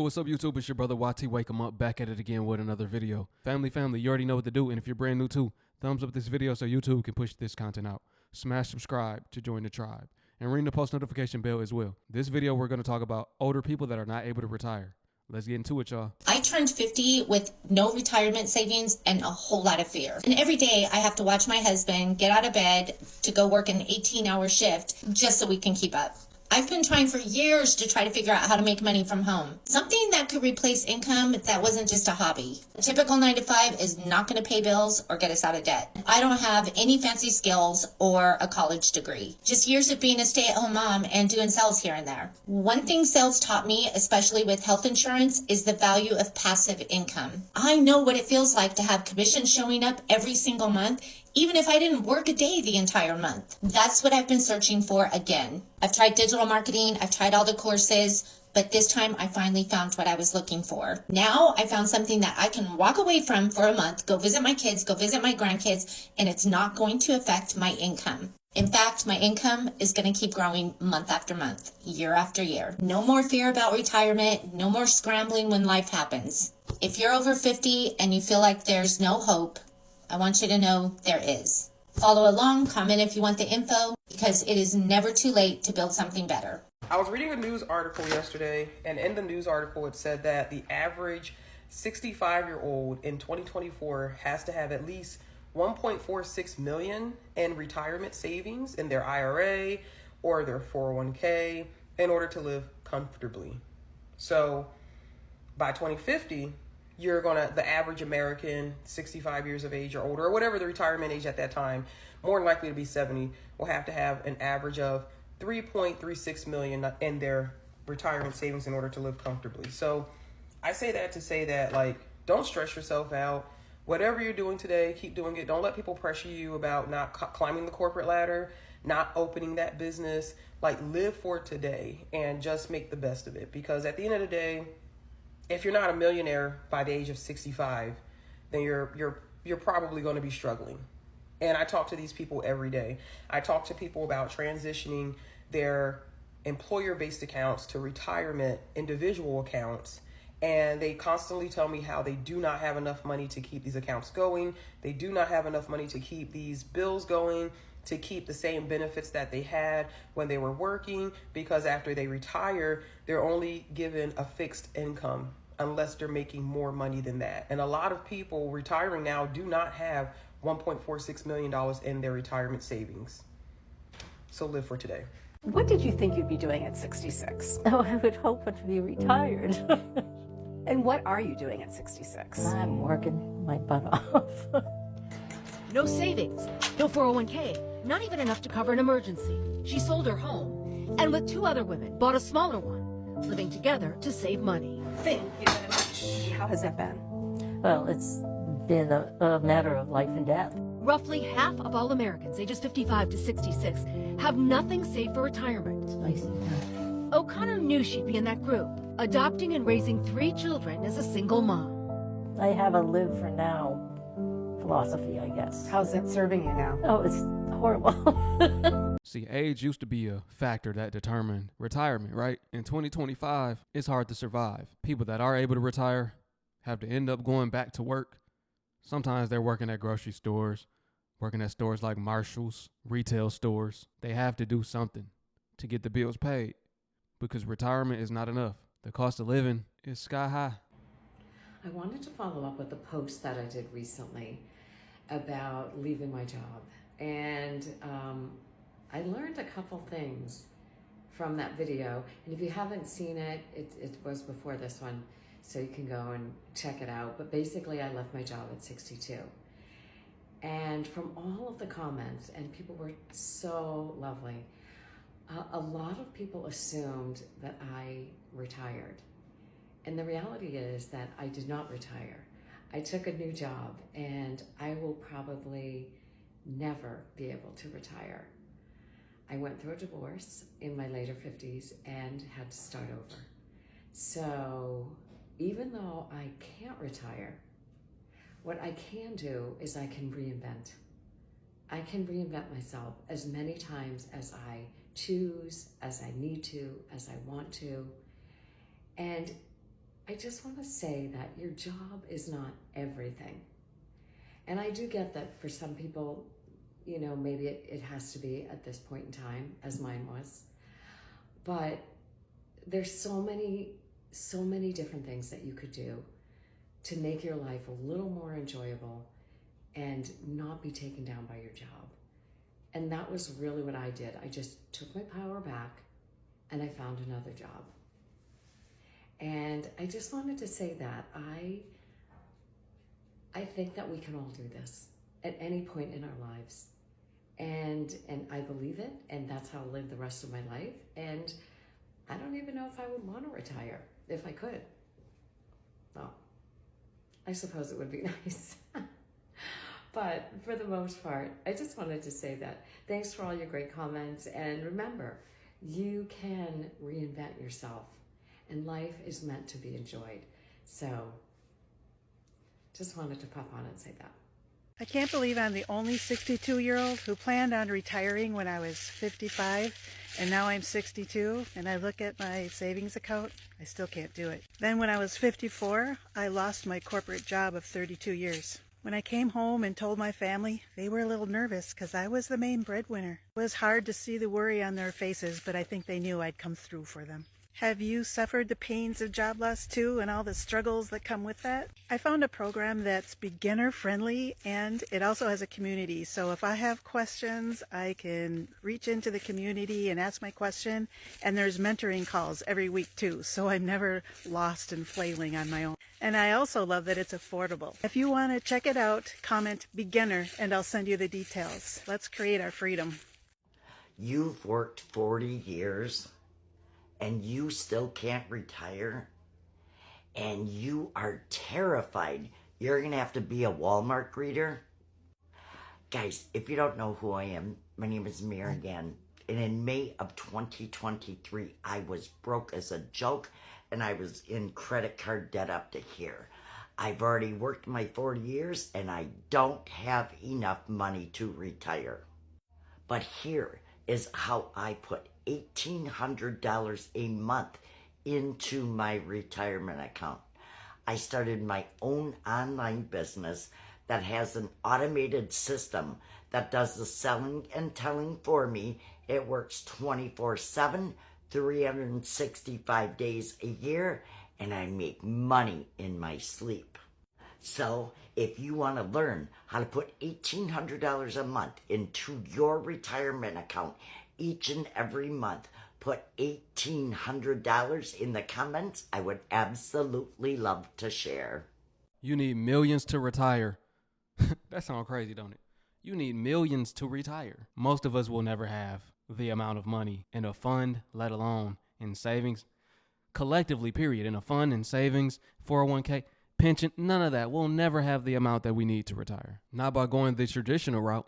what's up YouTube? It's your brother YT Wake 'em Up, back at it again with another video. Family, you already know what to do, and if you're brand new too, thumbs up this video so YouTube can push this content out. Smash subscribe to join the tribe, and ring the post notification bell as well. This video we're going to talk about older people that are not able to retire. Let's get into it, y'all. I turned 50 with no retirement savings and a whole lot of fear. And every day I have to watch my husband get out of bed to go work an 18-hour shift just so we can keep up. I've been trying for years to try to figure out how to make money from home. Something that could replace income that wasn't just a hobby. A typical 9 to 5 is not going to pay bills or get us out of debt. I don't have any fancy skills or a college degree. Just years of being a stay-at-home mom and doing sales here and there. One thing sales taught me, especially with health insurance, is the value of passive income. I know what it feels like to have commission showing up every single month, even if I didn't work a day the entire month. That's what I've been searching for again. I've tried digital marketing, I've tried all the courses, but this time I finally found what I was looking for. Now I found something that I can walk away from for a month, go visit my kids, go visit my grandkids, and it's not going to affect my income. In fact, my income is going to keep growing month after month, year after year. No more fear about retirement, no more scrambling when life happens. If you're over 50 and you feel like there's no hope, I want you to know there is. Follow along, comment if you want the info, because it is never too late to build something better. I was reading a news article yesterday, and in the news article it said that the average 65-year-old in 2024 has to have at least 1.46 million in retirement savings in their IRA or their 401k in order to live comfortably. So by 2050, the average American, 65 years of age or older, or whatever the retirement age at that time, more than likely to be 70, will have to have an average of 3.36 million in their retirement savings in order to live comfortably. So I say that to say that, like, don't stress yourself out. Whatever you're doing today, keep doing it. Don't let people pressure you about not climbing the corporate ladder, not opening that business. Like, live for today and just make the best of it. Because at the end of the day, if you're not a millionaire by the age of 65, then you're probably going to be struggling. And I talk to these people every day. I talk to people about transitioning their employer-based accounts to retirement individual accounts. And they constantly tell me how they do not have enough money to keep these accounts going. They do not have enough money to keep these bills going, to keep the same benefits that they had when they were working, because after they retire, they're only given a fixed income unless they're making more money than that. And a lot of people retiring now do not have $1.46 million in their retirement savings. So live for today. What did you think you'd be doing at 66? Oh, I would hope to be retired. And what are you doing at 66? I'm working my butt off. No savings, no 401k, not even enough to cover an emergency. She sold her home, and with 2 other women, bought a smaller one, living together to save money. Thank you very much. How has that been? Well, it's been a matter of life and death. Roughly half of all Americans ages 55 to 66 have nothing saved for retirement. I see. O'Connor knew she'd be in that group, adopting and raising 3 children as a single mom. I have a live for now philosophy, I guess. How's that serving you now? Oh, it's horrible. See, age used to be a factor that determined retirement, right? In 2025, it's hard to survive. People that are able to retire have to end up going back to work. Sometimes they're working at grocery stores, working at stores like Marshall's, retail stores. They have to do something to get the bills paid because retirement is not enough. The cost of living is sky high. I wanted to follow up with a post that I did recently about leaving my job. And I learned a couple things from that video. And if you haven't seen it, it was before this one, so you can go and check it out. But basically, I left my job at 62. And from all of the comments, and people were so lovely, a lot of people assumed that I retired. And the reality is that I did not retire. I took a new job, and I will probably never be able to retire. I went through a divorce in my later 50s and had to start over. So even though I can't retire, what I can do is I can reinvent. I can reinvent myself as many times as I choose, as I need to, as I want to. And I just want to say that your job is not everything. And I do get that for some people, you know, maybe it has to be at this point in time, as mine was. But there's so many different things that you could do to make your life a little more enjoyable and not be taken down by your job. And that was really what I did. I just took my power back and I found another job. And I just wanted to say that I think that we can all do this at any point in our lives. And I believe it, and that's how I'll live the rest of my life. And I don't even know if I would want to retire if I could. Well, I suppose it would be nice. But for the most part, I just wanted to say that. Thanks for all your great comments. And remember, you can reinvent yourself. And life is meant to be enjoyed. So, just wanted to pop on and say that. I can't believe I'm the only 62-year-old who planned on retiring when I was 55, and now I'm 62, and I look at my savings account, I still can't do it. Then when I was 54, I lost my corporate job of 32 years. When I came home and told my family, they were a little nervous because I was the main breadwinner. It was hard to see the worry on their faces, but I think they knew I'd come through for them. Have you suffered the pains of job loss too, and all the struggles that come with that? I found a program that's beginner friendly, and it also has a community. So if I have questions, I can reach into the community and ask my question. And there's mentoring calls every week too, so I'm never lost and flailing on my own. And I also love that it's affordable. If you want to check it out, comment beginner and I'll send you the details. Let's create our freedom. You've worked 40 years and you still can't retire, and you are terrified you're gonna have to be a Walmart greeter. Guys, if you don't know who I am, my name is Marianne, and in May of 2023 I was broke as a joke, and I was in credit card debt up to here. I've already worked my 40 years and I don't have enough money to retire. But here is how I put $1,800 a month into my retirement account. I started my own online business that has an automated system that does the selling and telling for me. It works 24/7, 365 days a year, and I make money in my sleep. So if you want to learn how to put $1,800 a month into your retirement account each and every month, put $1,800 in the comments. I would absolutely love to share. You need millions to retire. That sounds crazy, don't it? You need millions to retire. Most of us will never have the amount of money in a fund, let alone in savings. Collectively, period. In a fund, in savings, 401k, pension, none of that. We'll never have the amount that we need to retire. Not by going the traditional route.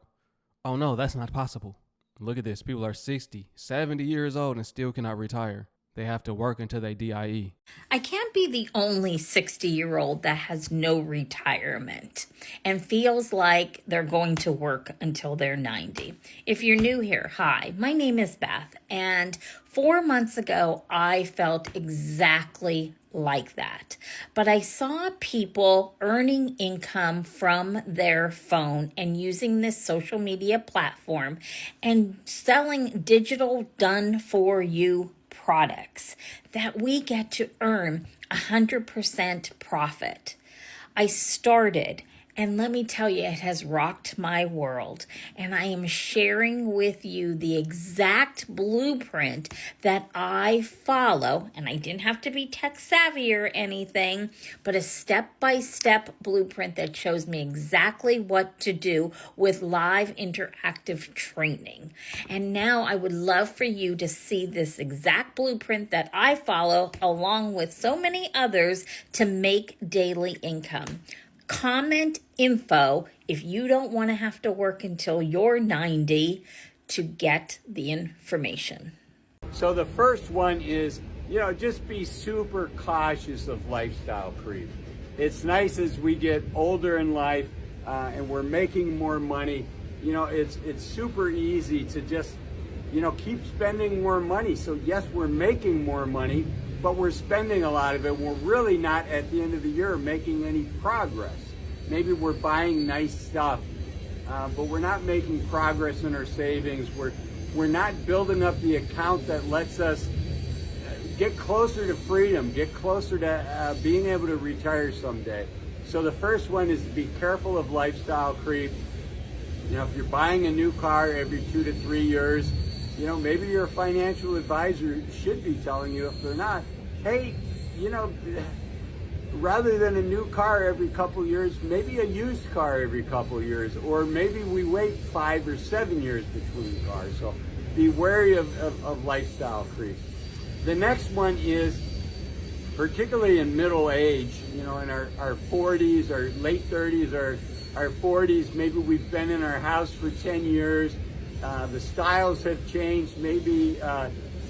Oh no, that's not possible. Look at this. People are 60, 70 years old and still cannot retire. They have to work until they DIE. I can't be the only 60-year-old that has no retirement and feels like they're going to work until they're 90. If you're new here, hi, my name is Beth, and 4 months ago, I felt exactly like that. But I saw people earning income from their phone and using this social media platform and selling digital done-for-you products that we get to earn 100% profit. I started, and let me tell you, it has rocked my world. And I am sharing with you the exact blueprint that I follow. And I didn't have to be tech savvy or anything, but a step-by-step blueprint that shows me exactly what to do with live interactive training. And now I would love for you to see this exact blueprint that I follow along with so many others to make daily income. Comment info if you don't want to have to work until you're 90 to get the information. So the first one is, just be super cautious of lifestyle creep. It's nice as we get older in life and we're making more money, it's super easy to just, keep spending more money. So yes, we're making more money, but we're spending a lot of it. We're really not, at the end of the year, making any progress. Maybe we're buying nice stuff, but we're not making progress in our savings. We're not building up the account that lets us get closer to freedom, get closer to being able to retire someday. So the first one is to be careful of lifestyle creep. You know, if you're buying a new car every 2 to 3 years, you know, maybe your financial advisor should be telling you, if they're not, hey, you know, rather than a new car every couple of years, maybe a used car every couple of years, or maybe we wait 5 or 7 years between cars. So be wary of lifestyle creep. The next one is, particularly in middle age, you know, in our 40s, our late 30s, our 40s, maybe we've been in our house for 10 years. The styles have changed. Maybe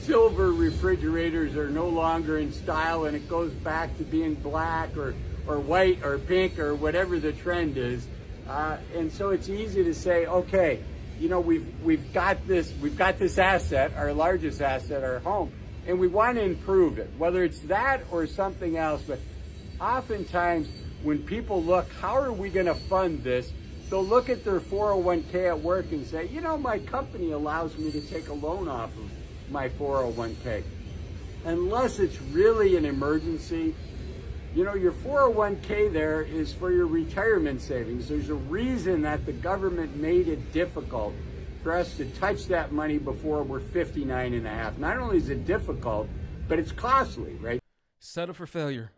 silver refrigerators are no longer in style and it goes back to being black or white or pink or whatever the trend is. And so it's easy to say, okay, you know, we've got this asset, our largest asset, our home, and we want to improve it, whether it's that or something else. But oftentimes when people look, how are we going to fund this? They'll look at their 401k at work and say, you know, my company allows me to take a loan off of my 401k. Unless it's really an emergency, you know, your 401k there is for your retirement savings. There's a reason that the government made it difficult for us to touch that money before we're 59 and a half. Not only is it difficult, but it's costly, right? Set up for failure.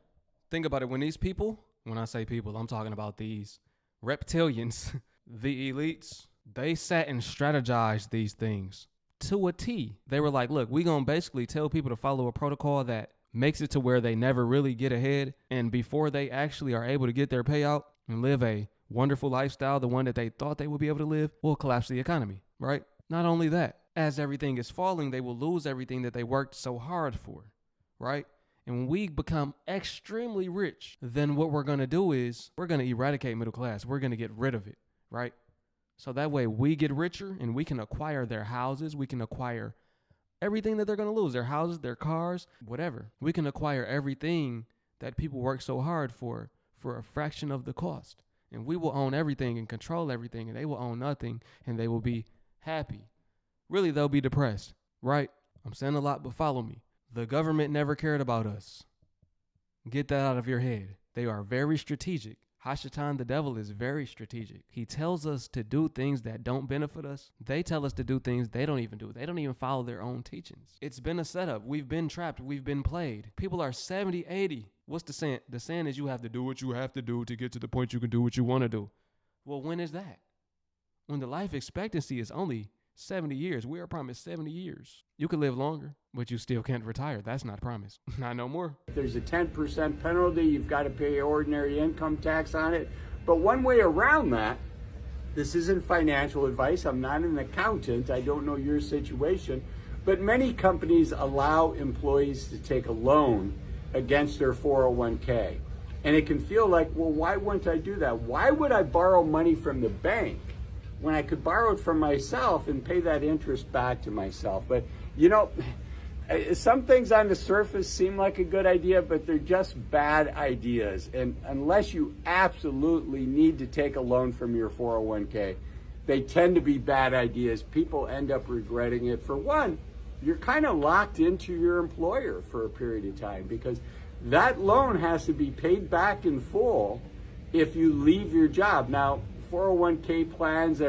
Think about it. When these people, when I say people, I'm talking about these reptilians, the elites, they sat and strategized these things to a T. They were like, look, we're going to basically tell people to follow a protocol that makes it to where they never really get ahead. And before they actually are able to get their payout and live a wonderful lifestyle, the one that they thought they would be able to live, will collapse the economy, right? Not only that, as everything is falling, they will lose everything that they worked so hard for, right? And when we become extremely rich, then what we're going to do is we're going to eradicate middle class. We're going to get rid of it, right? So that way we get richer and we can acquire their houses. We can acquire everything that they're going to lose, their houses, their cars, whatever. We can acquire everything that people work so hard for a fraction of the cost. And we will own everything and control everything, and they will own nothing, and they will be happy. Really, they'll be depressed, right? I'm saying a lot, but follow me. The government never cared about us. Get that out of your head. They are very strategic. Hashatan, the devil, is very strategic. He tells us to do things that don't benefit us. They tell us to do things they don't even do. They don't even follow their own teachings. It's been a setup. We've been trapped. We've been played. People are 70, 80. What's the saying? The saying is you have to do what you have to do to get to the point you can do what you want to do. Well, when is that? When the life expectancy is only 70 years. We are promised 70 years. You could live longer, but you still can't retire. That's not promised. Not no more. There's a 10% penalty. You've got to pay ordinary income tax on it. But one way around that, this isn't financial advice. I'm not an accountant. I don't know your situation. But many companies allow employees to take a loan against their 401k. And it can feel like, well, why wouldn't I do that? Why would I borrow money from the bank when I could borrow it from myself and pay that interest back to myself? But, you know, some things on the surface seem like a good idea, but they're just bad ideas. And unless you absolutely need to take a loan from your 401k, they tend to be bad ideas. People end up regretting it. For one, you're kind of locked into your employer for a period of time because that loan has to be paid back in full if you leave your job. Now, 401k plans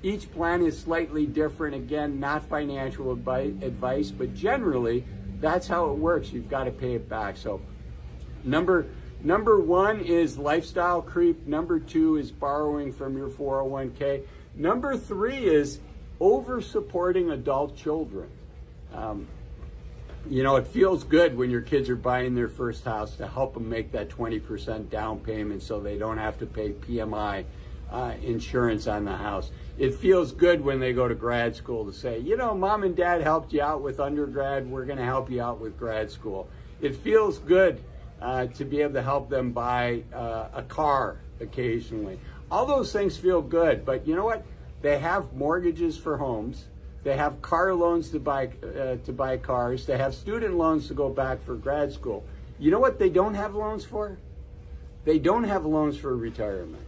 each plan is slightly different. Again, not financial advice, but generally that's how it works. You've got to pay it back. So number one is lifestyle creep. Number two is borrowing from your 401k. Number three is over supporting adult children. You know, it feels good when your kids are buying their first house to help them make that 20% down payment so they don't have to pay PMI insurance on the house. It feels good when they go to grad school to say, you know, mom and dad helped you out with undergrad. We're going to help you out with grad school. It feels good to be able to help them buy a car occasionally. All those things feel good, but you know what? They have mortgages for homes. They have car loans to buy cars. They have student loans to go back for grad school. You know what they don't have loans for? They don't have loans for retirement.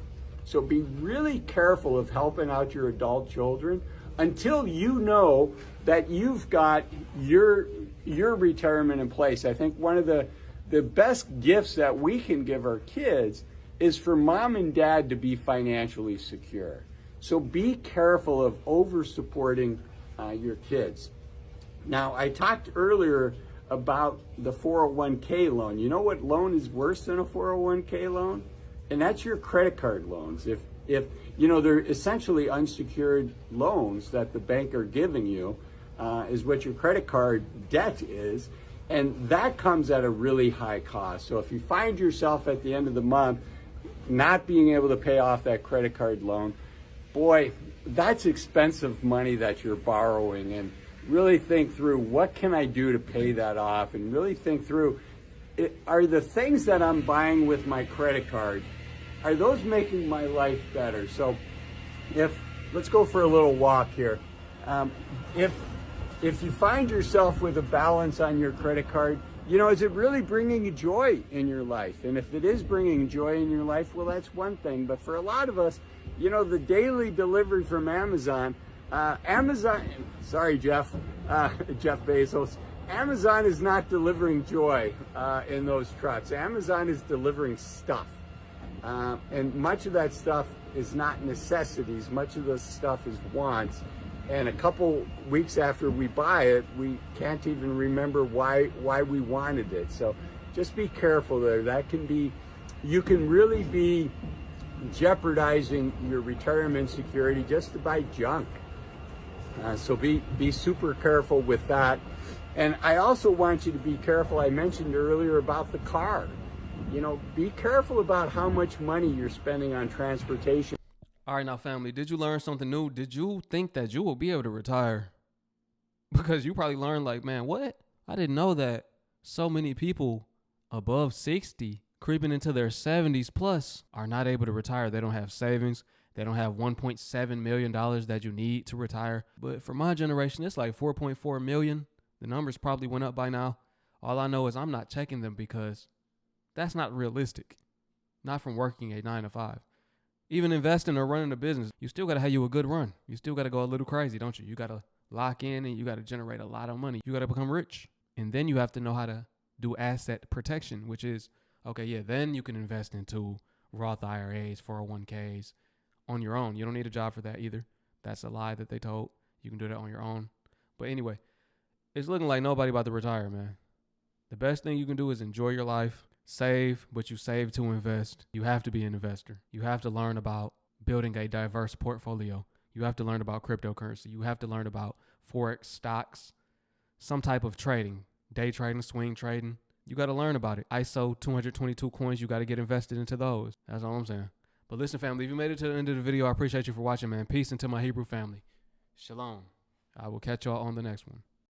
So be really careful of helping out your adult children until you know that you've got your retirement in place. I think one of the best gifts that we can give our kids is for mom and dad to be financially secure. So be careful of over supporting your kids. Now, I talked earlier about the 401k loan. You know what loan is worse than a 401k loan? And that's your credit card loans. If you know, they're essentially unsecured loans that the bank are giving you, is what your credit card debt is. And that comes at a really high cost. So if you find yourself at the end of the month not being able to pay off that credit card loan, boy, that's expensive money that you're borrowing. And really think through, what can I do to pay that off? And really think through, are the things that I'm buying with my credit card, are those making my life better? So let's go for a little walk here. If you find yourself with a balance on your credit card, you know, is it really bringing you joy in your life? And if it is bringing joy in your life, well, that's one thing. But for a lot of us, you know, the daily delivery from Amazon, sorry, Jeff Bezos, Amazon is not delivering joy in those trucks. Amazon is delivering stuff. And much of that stuff is not necessities. Much of the stuff is wants. And a couple weeks after we buy it, we can't even remember why we wanted it. So just be careful there. That can be, you can really be jeopardizing your retirement security just to buy junk. So be super careful with that. And I also want you to be careful, I mentioned earlier about the car. You know, be careful about how much money you're spending on transportation. All right, now, family, did you learn something new? Did you think that you will be able to retire? Because you probably learned, like, man, what? I didn't know that so many people above 60, creeping into their 70s plus, are not able to retire. They don't have savings. They don't have $1.7 million that you need to retire. But for my generation, it's like 4.4 million. The numbers probably went up by now. All I know is I'm not checking them because that's not realistic. Not from working a 9 to 5. Even investing or running a business, you still got to have you a good run. You still got to go a little crazy, don't you? You got to lock in and you got to generate a lot of money. You got to become rich. And then you have to know how to do asset protection, which is, okay, yeah, then you can invest into Roth IRAs, 401ks on your own. You don't need a job for that either. That's a lie that they told. You can do that on your own. But anyway, it's looking like nobody about to retire, man. The best thing you can do is enjoy your life. Save, but you save to invest. You have to be an investor. You have to learn about building a diverse portfolio. You have to learn about cryptocurrency. You have to learn about Forex, stocks, some type of trading, day trading, swing trading. You got to learn about it. ISO 222 coins, you got to get invested into those. That's all I'm saying. But listen, family, if you made it to the end of the video, I appreciate you for watching, man. Peace into my Hebrew family. Shalom. I will catch y'all on the next one.